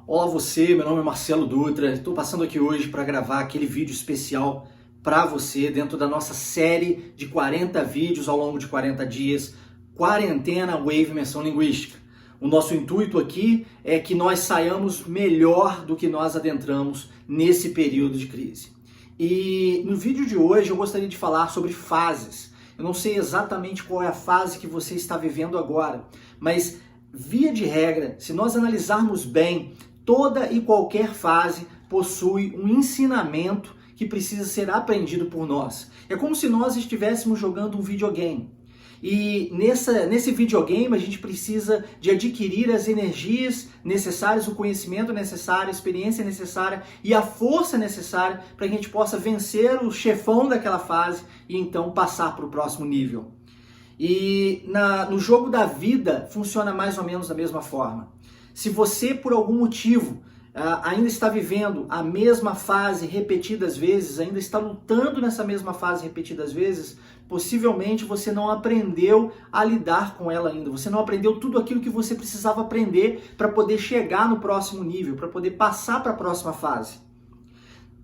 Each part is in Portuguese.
Olá você, meu nome é Marcelo Dutra, estou passando aqui hoje para gravar aquele vídeo especial para você dentro da nossa série de 40 vídeos ao longo de 40 dias, Quarentena Wave Imersão Linguística. O nosso intuito aqui é que nós saiamos melhor do que nós adentramos nesse período de crise. E no vídeo de hoje eu gostaria de falar sobre fases. Eu não sei exatamente qual é a fase que você está vivendo agora, mas via de regra, se nós analisarmos bem, toda e qualquer fase possui um ensinamento que precisa ser aprendido por nós. É como se nós estivéssemos jogando um videogame. E nesse videogame a gente precisa de adquirir as energias necessárias, o conhecimento necessário, a experiência necessária e a força necessária para que a gente possa vencer o chefão daquela fase e então passar para o próximo nível. E no jogo da vida funciona mais ou menos da mesma forma. Se você, por algum motivo, ainda está vivendo a mesma fase repetidas vezes, ainda está lutando nessa mesma fase repetidas vezes, possivelmente você não aprendeu a lidar com ela ainda. Você não aprendeu tudo aquilo que você precisava aprender para poder chegar no próximo nível, para poder passar para a próxima fase.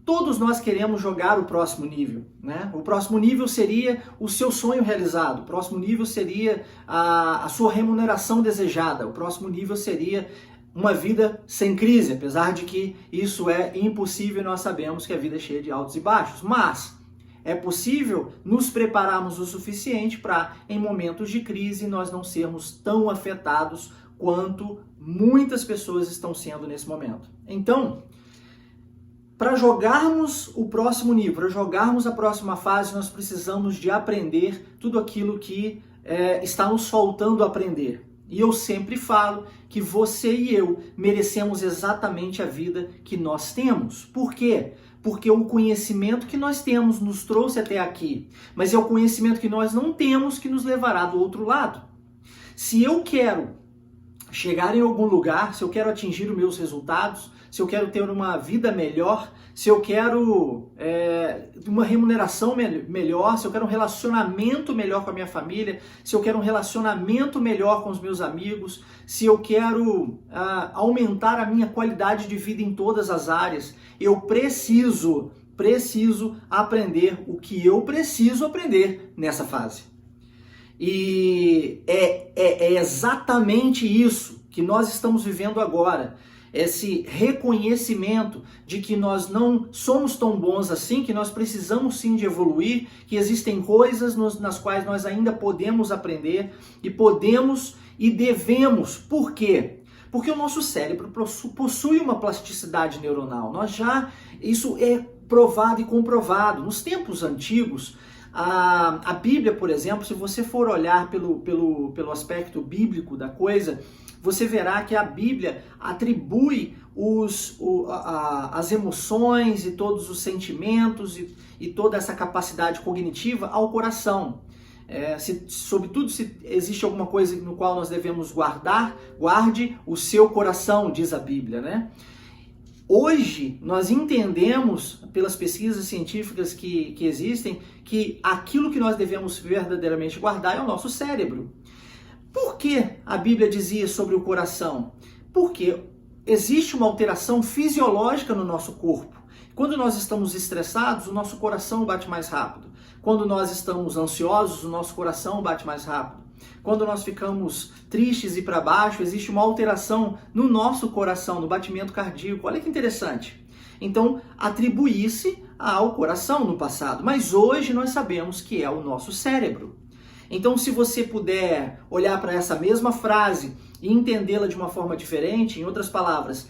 Todos nós queremos jogar o próximo nível, né? O próximo nível seria o seu sonho realizado, o próximo nível seria a sua remuneração desejada, o próximo nível seria uma vida sem crise, apesar de que isso é impossível e nós sabemos que a vida é cheia de altos e baixos, mas é possível nos prepararmos o suficiente para, em momentos de crise, nós não sermos tão afetados quanto muitas pessoas estão sendo nesse momento. Então, para jogarmos o próximo nível, para jogarmos a próxima fase, nós precisamos de aprender tudo aquilo que está nos faltando aprender. E eu sempre falo que você e eu merecemos exatamente a vida que nós temos. Por quê? Porque o conhecimento que nós temos nos trouxe até aqui, mas é o conhecimento que nós não temos que nos levará do outro lado. Se eu quero chegar em algum lugar, se eu quero atingir os meus resultados, se eu quero ter uma vida melhor, se eu quero uma remuneração melhor, se eu quero um relacionamento melhor com a minha família, se eu quero um relacionamento melhor com os meus amigos, se eu quero aumentar a minha qualidade de vida em todas as áreas, eu preciso aprender o que eu preciso aprender nessa fase. E é exatamente isso que nós estamos vivendo agora. Esse reconhecimento de que nós não somos tão bons assim, que nós precisamos sim de evoluir, que existem coisas nas quais nós ainda podemos aprender e podemos e devemos. Por quê? Porque o nosso cérebro possui uma plasticidade neuronal. Isso é provado e comprovado. Nos tempos antigos, a Bíblia, por exemplo, se você for olhar pelo aspecto bíblico da coisa, você verá que a Bíblia atribui as emoções e todos os sentimentos e toda essa capacidade cognitiva ao coração. Sobretudo se existe alguma coisa no qual nós devemos guarde o seu coração, diz a Bíblia, né? Hoje, nós entendemos, pelas pesquisas científicas que existem, que aquilo que nós devemos verdadeiramente guardar é o nosso cérebro. Por que a Bíblia dizia sobre o coração? Porque existe uma alteração fisiológica no nosso corpo. Quando nós estamos estressados, o nosso coração bate mais rápido. Quando nós estamos ansiosos, o nosso coração bate mais rápido. Quando nós ficamos tristes e para baixo, existe uma alteração no nosso coração, no batimento cardíaco. Olha que interessante. Então, atribuía-se ao coração no passado, mas hoje nós sabemos que é o nosso cérebro. Então, se você puder olhar para essa mesma frase e entendê-la de uma forma diferente, em outras palavras,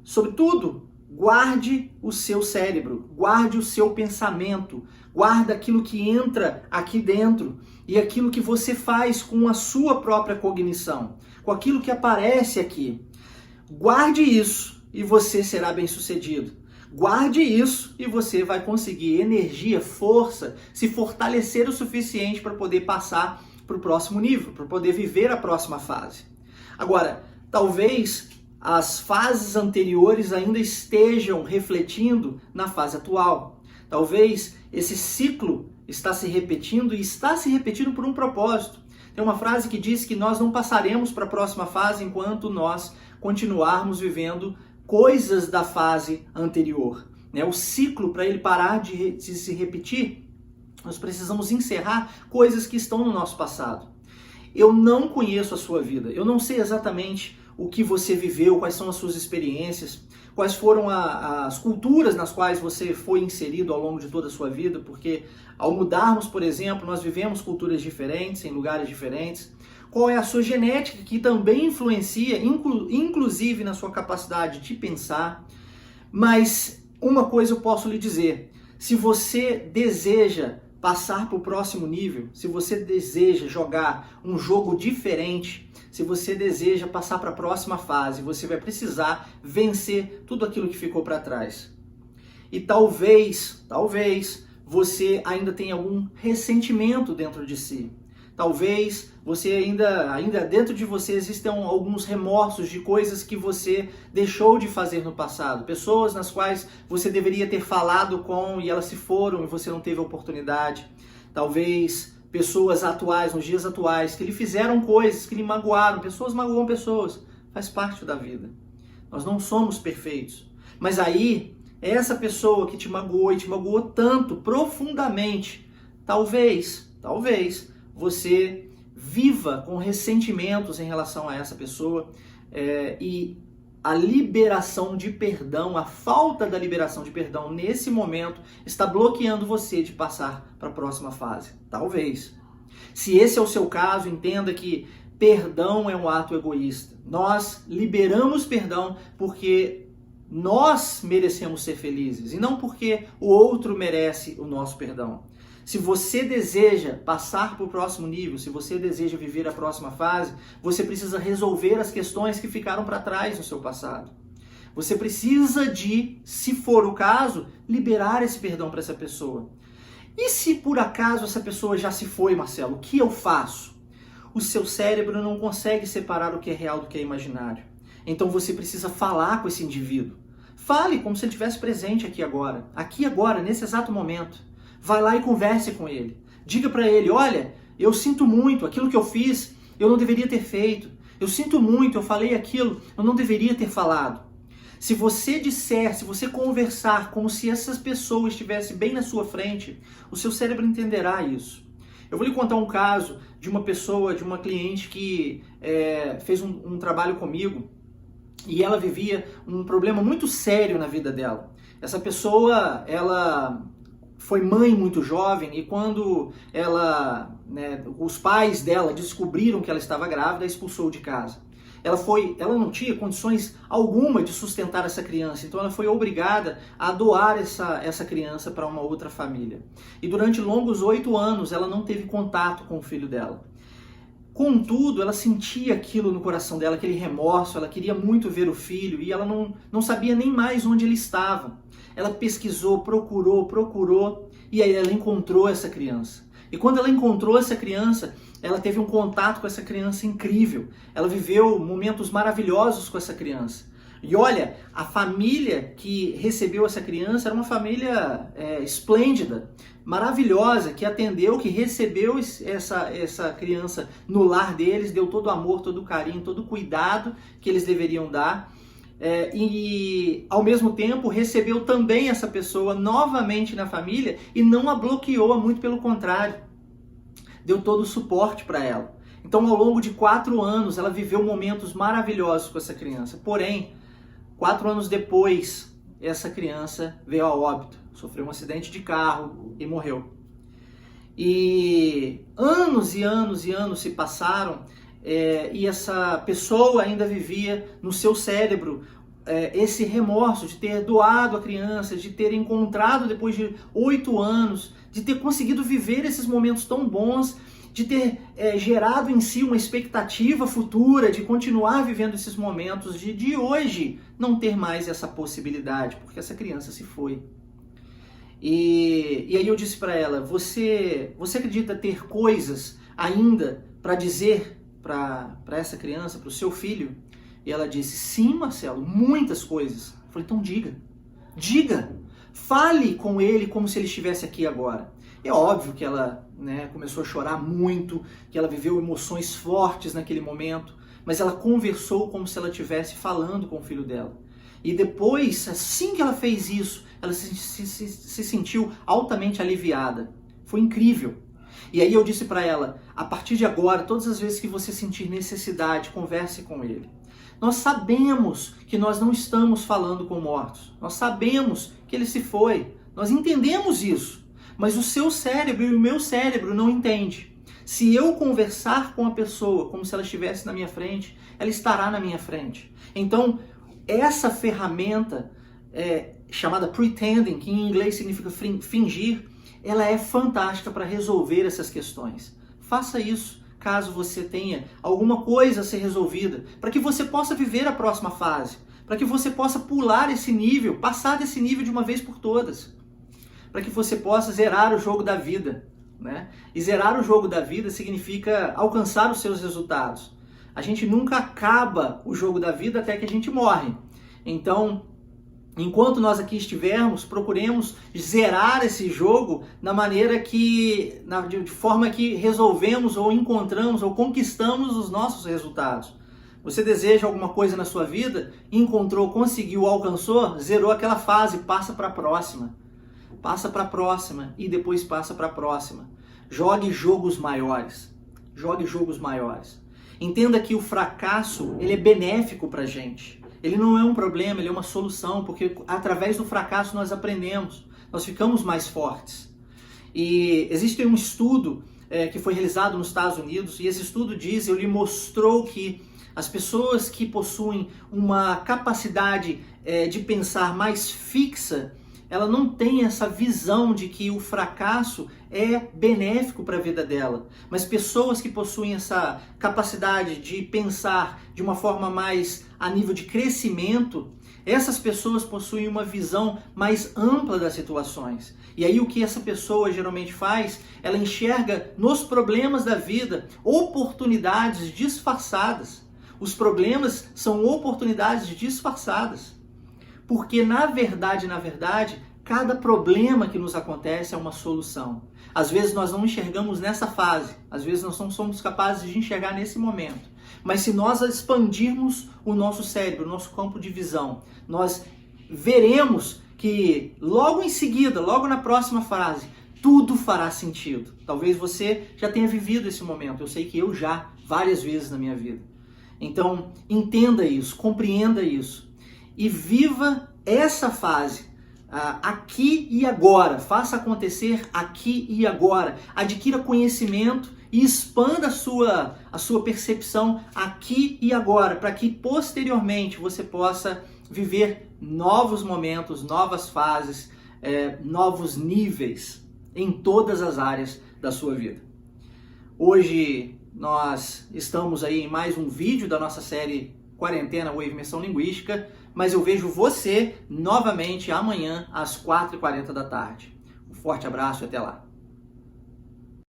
sobretudo, guarde o seu cérebro, guarde o seu pensamento, guarde aquilo que entra aqui dentro e aquilo que você faz com a sua própria cognição, com aquilo que aparece aqui. Guarde isso e você será bem-sucedido. Guarde isso e você vai conseguir energia, força, se fortalecer o suficiente para poder passar para o próximo nível, para poder viver a próxima fase. Agora, talvez as fases anteriores ainda estejam refletindo na fase atual. Talvez esse ciclo está se repetindo e está se repetindo por um propósito. Tem uma frase que diz que nós não passaremos para a próxima fase enquanto nós continuarmos vivendo coisas da fase anterior. Né? O ciclo, para ele parar de se repetir, nós precisamos encerrar coisas que estão no nosso passado. Eu não conheço a sua vida, eu não sei exatamente o que você viveu, quais são as suas experiências, quais foram as culturas nas quais você foi inserido ao longo de toda a sua vida, porque ao mudarmos, por exemplo, nós vivemos culturas diferentes, em lugares diferentes. Qual é a sua genética, que também influencia, inclusive na sua capacidade de pensar. Mas uma coisa eu posso lhe dizer, se você deseja passar para o próximo nível, se você deseja jogar um jogo diferente, se você deseja passar para a próxima fase, você vai precisar vencer tudo aquilo que ficou para trás. E talvez você ainda tenha algum ressentimento dentro de si. Talvez você ainda dentro de você existam alguns remorsos de coisas que você deixou de fazer no passado. Pessoas nas quais você deveria ter falado com e elas se foram e você não teve a oportunidade. Talvez pessoas atuais, nos dias atuais, que lhe fizeram coisas, que lhe magoaram. Pessoas magoam pessoas. Faz parte da vida. Nós não somos perfeitos. Mas aí, essa pessoa que te magoou e te magoou tanto, profundamente, talvez você viva com ressentimentos em relação a essa pessoa e a liberação de perdão, a falta da liberação de perdão nesse momento está bloqueando você de passar para a próxima fase. Talvez. Se esse é o seu caso, entenda que perdão é um ato egoísta. Nós liberamos perdão porque nós merecemos ser felizes e não porque o outro merece o nosso perdão. Se você deseja passar para o próximo nível, se você deseja viver a próxima fase, você precisa resolver as questões que ficaram para trás no seu passado. Você precisa de, se for o caso, liberar esse perdão para essa pessoa. E se por acaso essa pessoa já se foi, Marcelo, o que eu faço? O seu cérebro não consegue separar o que é real do que é imaginário. Então você precisa falar com esse indivíduo. Fale como se ele estivesse presente aqui agora, nesse exato momento. Vai lá e converse com ele. Diga para ele, olha, eu sinto muito, aquilo que eu fiz, eu não deveria ter feito. Eu sinto muito, eu falei aquilo, eu não deveria ter falado. Se você disser, se você conversar como se essas pessoas estivessem bem na sua frente, o seu cérebro entenderá isso. Eu vou lhe contar um caso de uma pessoa, de uma cliente que fez um trabalho comigo e ela vivia um problema muito sério na vida dela. Essa pessoa, ela foi mãe muito jovem e quando os pais dela descobriram que ela estava grávida, a expulsou de casa. Ela não tinha condições alguma de sustentar essa criança, então ela foi obrigada a doar essa criança para uma outra família. E durante longos 8 anos ela não teve contato com o filho dela. Contudo, ela sentia aquilo no coração dela, aquele remorso, ela queria muito ver o filho e ela não sabia nem mais onde ele estava. Ela pesquisou, procurou e aí ela encontrou essa criança. E quando ela encontrou essa criança, ela teve um contato com essa criança incrível. Ela viveu momentos maravilhosos com essa criança. E olha, a família que recebeu essa criança era uma família esplêndida, maravilhosa, que atendeu, que recebeu essa criança no lar deles, deu todo o amor, todo o carinho, todo o cuidado que eles deveriam dar. E ao mesmo tempo recebeu também essa pessoa novamente na família e não a bloqueou, muito pelo contrário, deu todo o suporte para ela. Então ao longo de 4 anos ela viveu momentos maravilhosos com essa criança, porém 4 anos depois essa criança veio a óbito, sofreu um acidente de carro e morreu. E anos e anos e anos se passaram e essa pessoa ainda vivia no seu cérebro esse remorso de ter doado a criança, de ter encontrado depois de 8 anos, de ter conseguido viver esses momentos tão bons, de ter gerado em si uma expectativa futura, de continuar vivendo esses momentos, de hoje não ter mais essa possibilidade, porque essa criança se foi. E aí eu disse para ela, você acredita ter coisas ainda para dizer para essa criança, para o seu filho? E ela disse, sim, Marcelo, muitas coisas. Eu falei, então diga, fale com ele como se ele estivesse aqui agora. É óbvio que ela começou a chorar muito, que ela viveu emoções fortes naquele momento, mas ela conversou como se ela estivesse falando com o filho dela. E depois, assim que ela fez isso, ela se sentiu altamente aliviada. Foi incrível. E aí eu disse para ela, a partir de agora, todas as vezes que você sentir necessidade, converse com ele. Nós sabemos que nós não estamos falando com mortos. Nós sabemos que ele se foi. Nós entendemos isso. Mas o seu cérebro e o meu cérebro não entendem. Se eu conversar com a pessoa como se ela estivesse na minha frente, ela estará na minha frente. Então, essa ferramenta chamada pretending, que em inglês significa fingir, ela é fantástica para resolver essas questões. Faça isso caso você tenha alguma coisa a ser resolvida, para que você possa viver a próxima fase, para que você possa pular esse nível, passar desse nível de uma vez por todas, para que você possa zerar o jogo da vida, né? E zerar o jogo da vida significa alcançar os seus resultados. A gente nunca acaba o jogo da vida até que a gente morre. Então, enquanto nós aqui estivermos, procuremos zerar esse jogo de forma que resolvemos ou encontramos ou conquistamos os nossos resultados. Você deseja alguma coisa na sua vida, encontrou, conseguiu, alcançou, zerou aquela fase, passa para a próxima. Passa para a próxima e depois passa para a próxima. Jogue jogos maiores. Jogue jogos maiores. Entenda que o fracasso, ele é benéfico para a gente. Ele não é um problema, ele é uma solução, porque através do fracasso nós aprendemos, nós ficamos mais fortes. E existe um estudo que foi realizado nos Estados Unidos, e esse estudo ele mostrou que as pessoas que possuem uma capacidade de pensar mais fixa, ela não tem essa visão de que o fracasso é benéfico para a vida dela. Mas pessoas que possuem essa capacidade de pensar de uma forma mais a nível de crescimento, essas pessoas possuem uma visão mais ampla das situações. E aí o que essa pessoa geralmente faz? Ela enxerga nos problemas da vida oportunidades disfarçadas. Os problemas são oportunidades disfarçadas. Porque na verdade, cada problema que nos acontece é uma solução. Às vezes nós não enxergamos nessa fase, às vezes nós não somos capazes de enxergar nesse momento. Mas se nós expandirmos o nosso cérebro, o nosso campo de visão, nós veremos que logo em seguida, logo na próxima fase, tudo fará sentido. Talvez você já tenha vivido esse momento, eu sei que eu já, várias vezes na minha vida. Então, entenda isso, compreenda isso e viva essa fase aqui e agora. Faça acontecer aqui e agora. Adquira conhecimento e expanda a sua percepção aqui e agora, para que posteriormente você possa viver novos momentos, novas fases, novos níveis em todas as áreas da sua vida. Hoje nós estamos aí em mais um vídeo da nossa série Quarentena Wave Imersão Linguística, mas eu vejo você novamente amanhã às 4h40 da tarde. Um forte abraço e até lá.